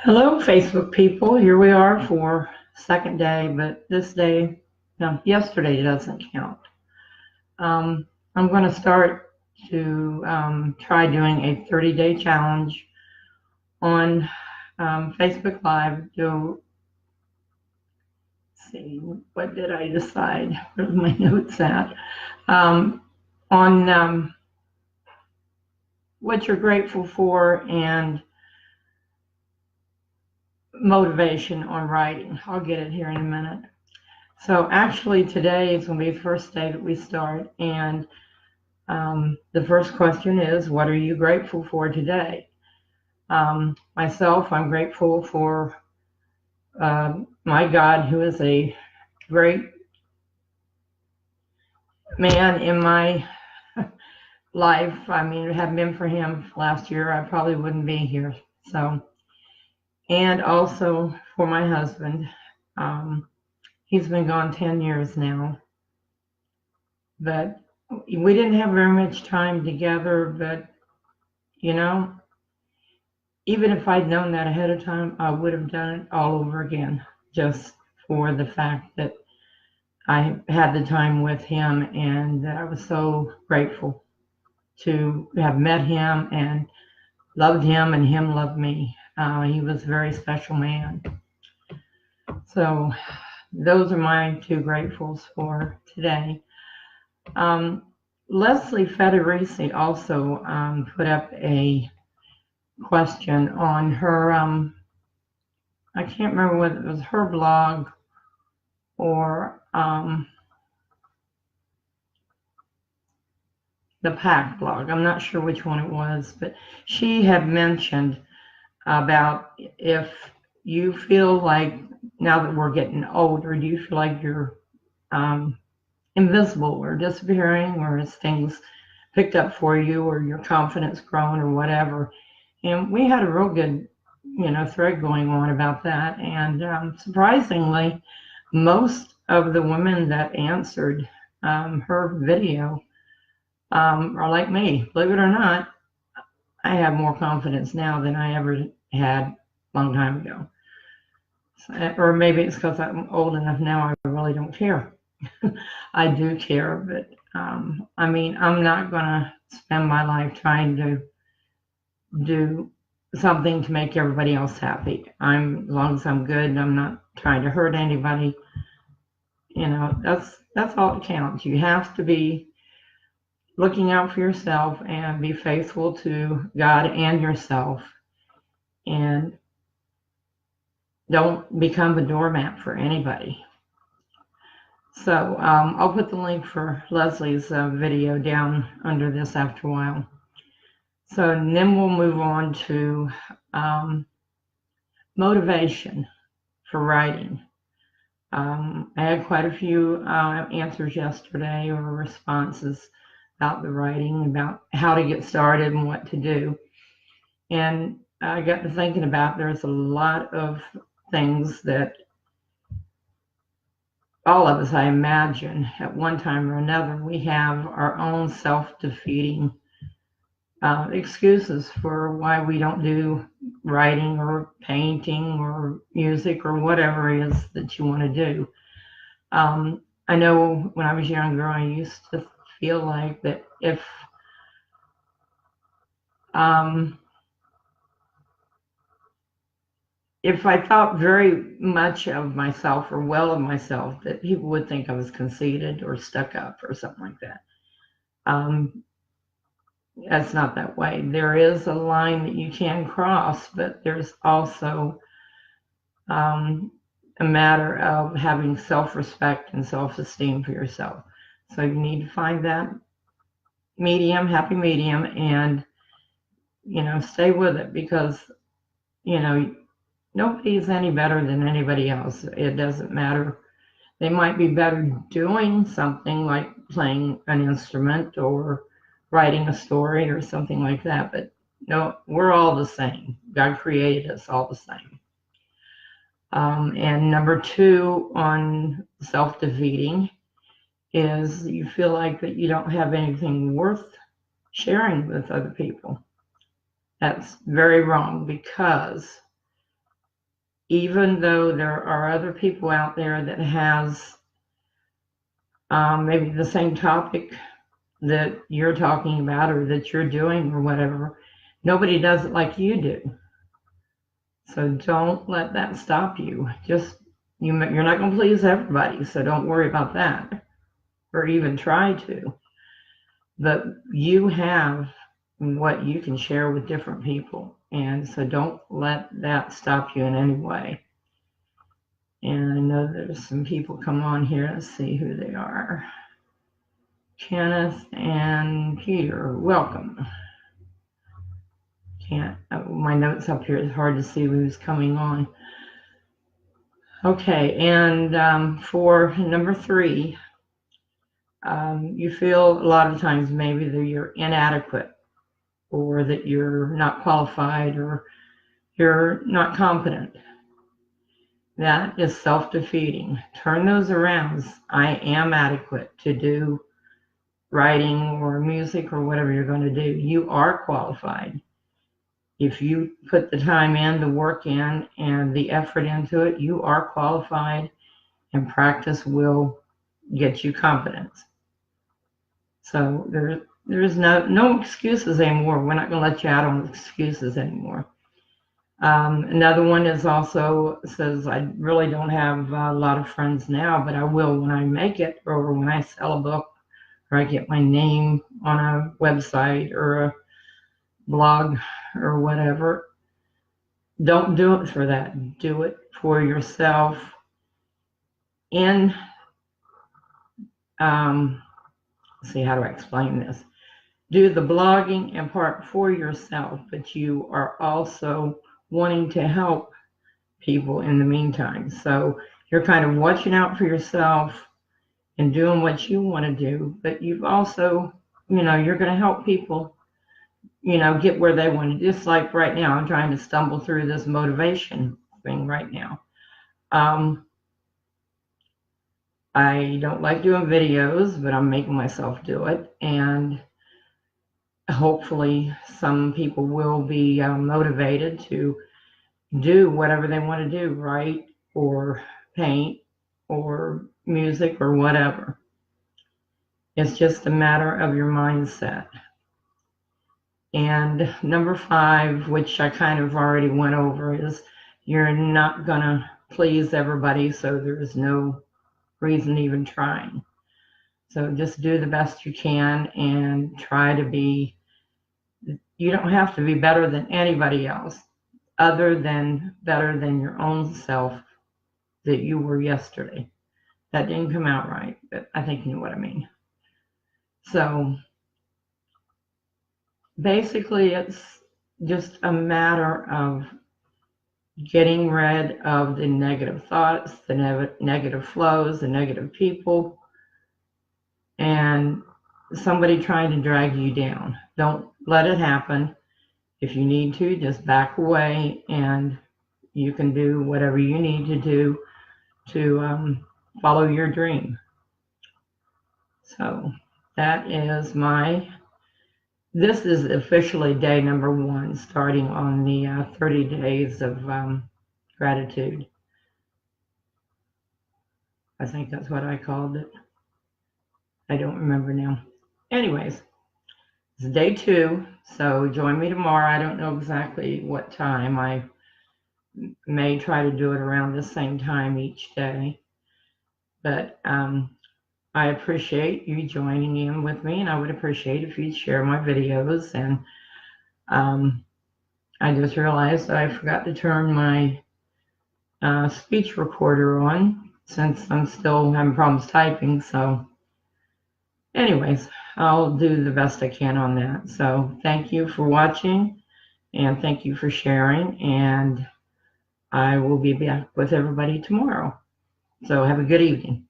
Hello, Facebook people. Here we are for second day, but this day, no, yesterday doesn't count. Um, I'm going to start to try doing a 30-day challenge on Facebook Live. Do see what did I decide? Where's my notes at? Um, on what you're grateful for and motivation on writing. I'll get it here in a minute. So actually today is going to be the first day that we start, and the first question is, what are you grateful for today? Myself, I'm grateful for my God, who is a great man in my life. I mean, if it hadn't been for him last year, I probably wouldn't be here. So, and also for my husband. Um, he's been gone 10 years now, but we didn't have very much time together, but you know, even if I'd known that ahead of time, I would have done it all over again, just for the fact that I had the time with him, and I was so grateful to have met him and loved him, and him loved me. He was a very special man. So those are my two gratefuls for today. Um, Leslie Federici also put up a question on her I can't remember whether it was her blog or the PAC blog. I'm not sure which one it was, but she had mentioned about if you feel like now that we're getting older, do you feel like you're invisible or disappearing, or is things picked up for you, or your confidence grown, or whatever? And we had a real good, thread going on about that. And surprisingly, most of the women that answered her video are like me. Believe it or not, I have more confidence now than I ever had a long time ago. Or maybe it's because I'm old enough now, I really don't care. I do care, but I mean, I'm not going to spend my life trying to do something to make everybody else happy. As long as I'm good and I'm not trying to hurt anybody, that's all that counts. You have to be looking out for yourself and be faithful to God and yourself, and don't become a doormat for anybody. So I'll put the link for Leslie's video down under this after a while. So and then we'll move on to motivation for writing. I had quite a few answers yesterday, or responses about the writing, about how to get started and what to do. And I got to thinking about there's a lot of things that all of us, I imagine, at one time or another, we have our own self-defeating excuses for why we don't do writing or painting or music or whatever it is that you want to do. I know when I was younger, I used to feel like that um, if I thought very much of myself or well of myself, that people would think I was conceited or stuck up or something like that. That's not that way. There is a line that you can cross, but there's also a matter of having self-respect and self-esteem for yourself. So you need to find that happy medium, and stay with it, because nobody's any better than anybody else. It doesn't matter. They might be better doing something like playing an instrument or writing a story or something like that, but no, we're all the same. God created us all the same. And number two on self-defeating is you feel like that you don't have anything worth sharing with other people. That's very wrong, because even though there are other people out there that has maybe the same topic that you're talking about or that you're doing or whatever, nobody does it like you do. So don't let that stop you. You're not going to please everybody, so don't worry about that or even try to. But you have what you can share with different people, and so don't let that stop you in any way. And I know there's some people come on here. Let's see who they are. Kenneth and Peter, welcome. My notes up here, it's hard to see who's coming on. Okay, and for number 3, you feel a lot of times maybe that you're inadequate or that you're not qualified or you're not competent. That is self-defeating. Turn those around. I am adequate to do writing or music or whatever you're going to do. You are qualified. If you put the time in, the work in, and the effort into it, you are qualified, and practice will get you confidence. So there's no excuses anymore. We're not going to let you out on excuses anymore. Another one is also says, I really don't have a lot of friends now, but I will when I make it, or when I sell a book, or I get my name on a website or a blog or whatever. Don't do it for that. Do it for yourself. Let's see, how do I explain this? Do the blogging in part for yourself, but you are also wanting to help people in the meantime. So you're kind of watching out for yourself and doing what you want to do, but you've also, you're going to help people, get where they want to. Just like right now, I'm trying to stumble through this motivation thing right now. I don't like doing videos, but I'm making myself do it, and hopefully some people will be motivated to do whatever they want to do, write or paint or music or whatever. It's just a matter of your mindset. And number 5, which I kind of already went over, is you're not gonna please everybody, so there's no reason even trying. So just do the best you can and try to be, you don't have to be better than anybody else, other than better than your own self that you were yesterday. That didn't come out right, but I think you know what I mean. So basically it's just a matter of getting rid of the negative thoughts, the negative flows, the negative people, and somebody trying to drag you down. Don't let it happen. If you need to, just back away, and you can do whatever you need to do to follow your dream. So that is this is officially day number 1, starting on the 30 days of gratitude. I think that's what I called it. I don't remember now. Anyways, it's day 2, so join me tomorrow. I don't know exactly what time. I may try to do it around the same time each day. But I appreciate you joining in with me, and I would appreciate if you'd share my videos. And I just realized I forgot to turn my speech recorder on, since I'm still having problems typing. So anyways, I'll do the best I can on that. So thank you for watching, and thank you for sharing, and I will be back with everybody tomorrow. So have a good evening.